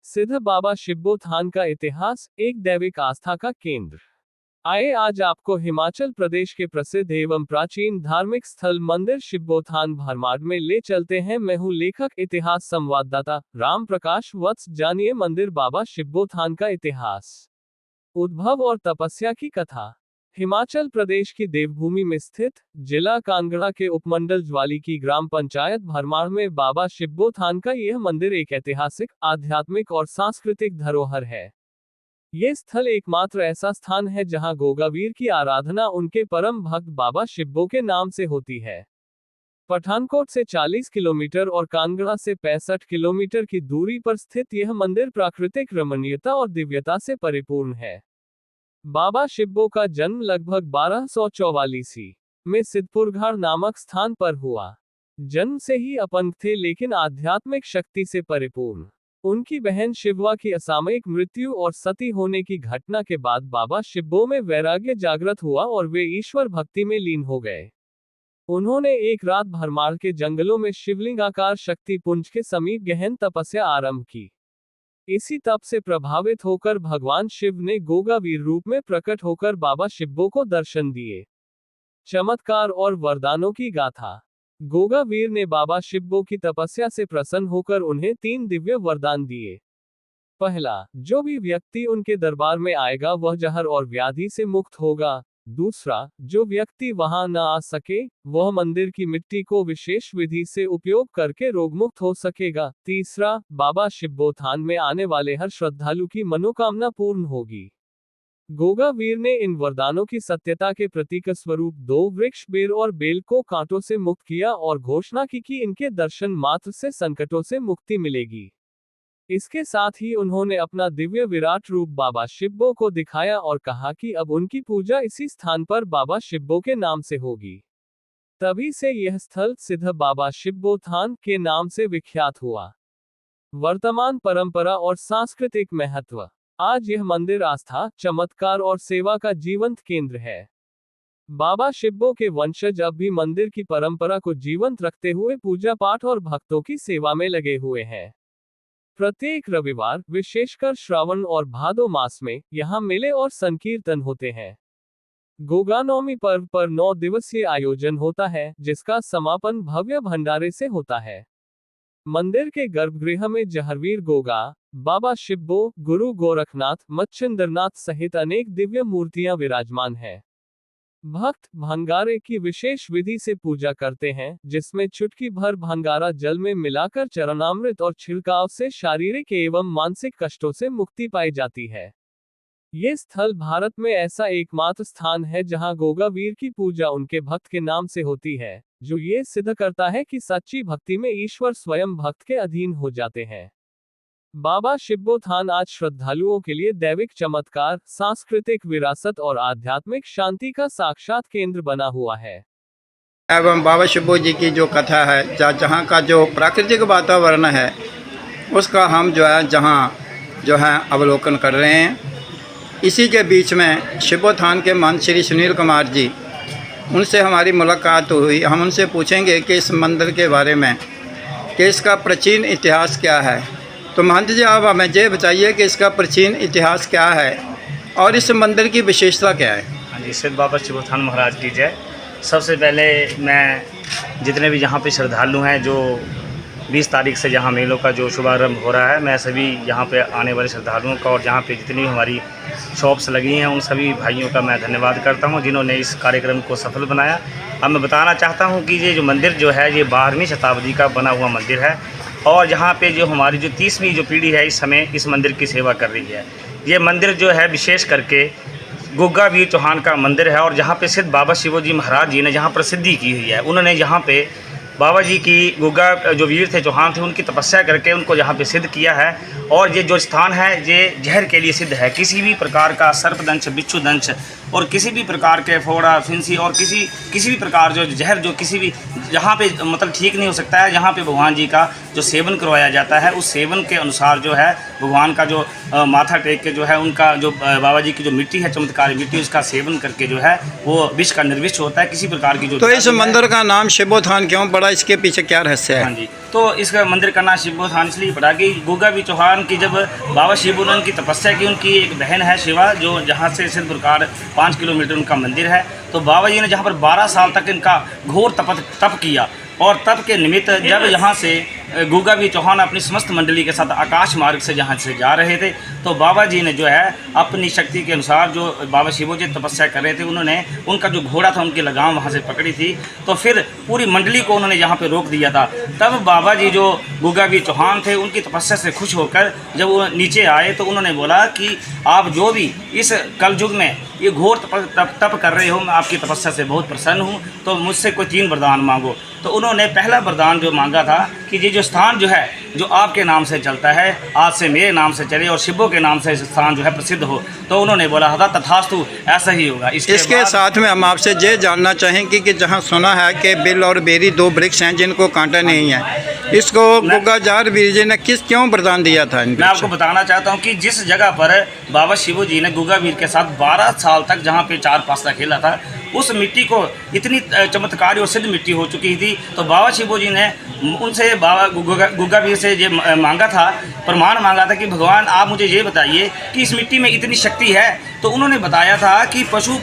सिद्ध बाबा शिब्बोथान का इतिहास, एक दैविक आस्था का केंद्र। आइए आज आपको हिमाचल प्रदेश के प्रसिद्ध एवं प्राचीन धार्मिक स्थल मंदिर शिब्बोथान भरमाड में ले चलते हैं। मैं हूं लेखक इतिहास संवाददाता राम प्रकाश वत्स। जानिए मंदिर बाबा शिब्बोथान का इतिहास, उद्भव और तपस्या की कथा। हिमाचल प्रदेश की देवभूमि में स्थित जिला कांगड़ा के उपमंडल ज्वाली की ग्राम पंचायत भरमाड में बाबा शिब्बोथान का यह मंदिर एक ऐतिहासिक, आध्यात्मिक और सांस्कृतिक धरोहर है। ये स्थल एकमात्र ऐसा स्थान है जहां गोगावीर की आराधना उनके परम भक्त बाबा शिब्बो के नाम से होती है। पठानकोट से 40 किलोमीटर और कांगड़ा से 65 किलोमीटर की दूरी पर स्थित यह मंदिर प्राकृतिक रमणीयता और दिव्यता से परिपूर्ण है। बाबा शिब्बो का जन्म लगभग 1244 में सिद्धपुरघाड़ नामक स्थान पर हुआ। जन्म से ही अपंग थे लेकिन आध्यात्मिक शक्ति से परिपूर्ण। उनकी बहन शिववा की असामयिक मृत्यु और सती होने की घटना के बाद बाबा शिब्बो में वैराग्य जागृत हुआ और वे ईश्वर भक्ति में लीन हो गए। उन्होंने एक रात भरमाड के जंगलों में शिवलिंगाकार शक्ति पुंज के समीप गहन तपस्या आरंभ की। इसी तप से प्रभावित होकर भगवान शिव ने गोगावीर रूप में प्रकट होकर बाबा शिब्बो को दर्शन दिए। चमत्कार और वरदानों की गाथा। गोगावीर ने बाबा शिब्बो की तपस्या से प्रसन्न होकर उन्हें 3 दिव्य वरदान दिए। पहला, जो भी व्यक्ति उनके दरबार में आएगा वह जहर और व्याधि से मुक्त होगा। दूसरा, जो व्यक्ति वहां न आ सके वह मंदिर की मिट्टी को विशेष विधि से उपयोग करके रोगमुक्त हो सकेगा। तीसरा, बाबा शिब्बोथान में आने वाले हर श्रद्धालु की मनोकामना पूर्ण होगी। गोगावीर ने इन वरदानों की सत्यता के प्रतीक स्वरूप 2 वृक्ष बेर और बेल को कांटों से मुक्त किया और घोषणा की कि इनके दर्शन मात्र से संकटों से मुक्ति मिलेगी। इसके साथ ही उन्होंने अपना दिव्य विराट रूप बाबा शिब्बो को दिखाया और कहा कि अब उनकी पूजा इसी स्थान पर बाबा शिब्बो के नाम से होगी। तभी से यह स्थल सिद्ध बाबा शिब्बोथान के नाम से विख्यात हुआ। वर्तमान परंपरा और सांस्कृतिक महत्व। आज यह मंदिर आस्था, चमत्कार और सेवा का जीवंत केंद्र है। बाबा शिब्बो के वंशज अब भी मंदिर की परंपरा को जीवंत रखते हुए पूजा पाठ और भक्तों की सेवा में लगे हुए हैं। प्रत्येक रविवार, विशेषकर श्रावण और भादो मास में यहाँ मेले और संकीर्तन होते हैं। गोगानौमी पर्व पर 9 दिवसीय आयोजन होता है, जिसका समापन भव्य भंडारे से होता है। मंदिर के गर्भगृह में जहरवीर गोगा, बाबा शिब्बो, गुरु गोरखनाथ, मच्छिंद्रनाथ सहित अनेक दिव्य मूर्तियां विराजमान हैं। भक्त भंगारे की विशेष विधि से पूजा करते हैं, जिसमें चुटकी भर भंगारा जल में मिलाकर चरणामृत और छिड़काव से शारीरिक एवं मानसिक कष्टों से मुक्ति पाई जाती है। ये स्थल भारत में ऐसा एकमात्र स्थान है जहां गोगावीर की पूजा उनके भक्त के नाम से होती है, जो ये सिद्ध करता है कि सच्ची भक्ति में ईश्वर स्वयं भक्त के अधीन हो जाते हैं। बाबा शिब्बोथान आज श्रद्धालुओं के लिए दैविक चमत्कार, सांस्कृतिक विरासत और आध्यात्मिक शांति का साक्षात केंद्र बना हुआ है। एवं बाबा शिब्बो जी की जो कथा है, जहाँ का जो प्राकृतिक वातावरण है उसका हम जहाँ अवलोकन कर रहे हैं। इसी के बीच में शिब्बोथान के महंत श्री सुनील कुमार जी, उनसे हमारी मुलाकात हुई। हम उनसे पूछेंगे कि इस मंदिर के बारे में, कि इसका प्राचीन इतिहास क्या है। तो महंत जी, आप हमें ये बताइए कि इसका प्राचीन इतिहास क्या है और इस मंदिर की विशेषता क्या है। हाँ जी, सिद्ध बाबा शिब्बोथान महाराज की जय। सबसे पहले मैं जितने भी यहाँ पे श्रद्धालु हैं, जो 20 तारीख से यहाँ मेलों का जो शुभारंभ हो रहा है, मैं सभी यहाँ पे आने वाले श्रद्धालुओं का और जहाँ पे जितनी भी हमारी शॉप्स लगी हैं उन सभी भाइयों का मैं धन्यवाद करता हूँ, जिन्होंने इस कार्यक्रम को सफल बनाया। अब मैं बताना चाहता हूँ कि ये जो मंदिर जो है, ये 12वीं शताब्दी का बना हुआ मंदिर है और यहाँ पे जो हमारी जो 30वीं जो पीढ़ी है इस समय इस मंदिर की सेवा कर रही है। ये मंदिर जो है विशेष करके गोगावीर चौहान का मंदिर है और जहाँ पे सिद्ध बाबा शिब्बो जी महाराज जी ने जहाँ प्रसिद्धि की हुई है। उन्होंने यहाँ पे बाबा जी की गोगा जो वीर थे, चौहान थे, उनकी तपस्या करके उनको यहाँ पे सिद्ध किया है। और ये जो स्थान है ये जहर के लिए सिद्ध है। किसी भी प्रकार का सर्पदंश, बिच्छुदंश और किसी भी प्रकार के फोड़ा, फिंसी और किसी भी प्रकार जो जहर जो किसी भी जहाँ पे मतलब ठीक नहीं हो सकता है, जहाँ पे भगवान जी का जो सेवन करवाया जाता है, उस सेवन के अनुसार जो है भगवान का जो माथा टेक के जो है उनका जो बाबा जी की जो मिट्टी है, चमत्कारी मिट्टी, उसका सेवन करके जो है वो विष का निर्विष होता है। किसी प्रकार की जो तो इस मंदिर का नाम शिब्बोथान क्यों पड़ा, थोड़ा इसके पीछे क्या रहस्य हाँ है? जी, तो इस मंदिर का नाम शिवो थान इसलिए पड़ा कि गुग्गा बी चौहान की जब बाबा शिवो ने उनकी तपस्या की, उनकी एक बहन है शिवा, जो जहाँ से सिद्धपुरकार 5 किलोमीटर उनका मंदिर है। तो बाबा जी ने जहाँ पर 12 साल तक इनका घोर तप किया, और तप के निमित्त जब यहाँ से गुग्गा बी चौहान अपनी समस्त मंडली के साथ आकाश मार्ग से जहाँ से जा रहे थे, तो बाबा जी ने जो है अपनी शक्ति के अनुसार जो बाबा शिवो जी तपस्या कर रहे थे, उन्होंने उनका जो घोड़ा था उनकी लगाम वहाँ से पकड़ी थी। तो फिर पूरी मंडली को उन्होंने यहाँ पे रोक दिया था। तब बाबा जी जो गुग्गा बी चौहान थे, उनकी तपस्या से खुश होकर जब वो नीचे आए तो उन्होंने बोला कि आप जो भी इस कलयुग में ये घोर तप कर रहे हो, मैं आपकी तपस्या से बहुत प्रसन्न हूँ, तो मुझसे कोई 3 वरदान मांगो। तो उन्होंने पहला वरदान जो मांगा था कि ये जो स्थान जो है जो आपके नाम से चलता है, आज से मेरे नाम से चले और शिवो के नाम से स्थान जो है प्रसिद्ध हो। तो उन्होंने बोला था तथास्तु, ऐसा ही होगा। इसके साथ में हम आपसे ये जानना चाहेंगे कि जहाँ सुना है कि बिल और बेरी 2 वृक्ष हैं जिनको कांटा नहीं है, इसको गुग्गा जार वीर जी ने क्यों वरदान दिया था? मैं आपको बताना चाहता हूँ कि जिस जगह पर बाबा शिवो जी ने गुग्गा वीर के साथ 12 साल तक जहाँ पे 4 पासा खेला था, उस मिट्टी को इतनी चमत्कारी और सिद्ध मिट्टी हो चुकी थी। तो बाबा शिवो जी ने उनसे बाबा गुग्गा वीर से ये मांगा था, प्रमाण मांगा था कि भगवान आप मुझे ये बताइए कि इस मिट्टी में इतनी शक्ति है। तो उन्होंने बताया था कि पशु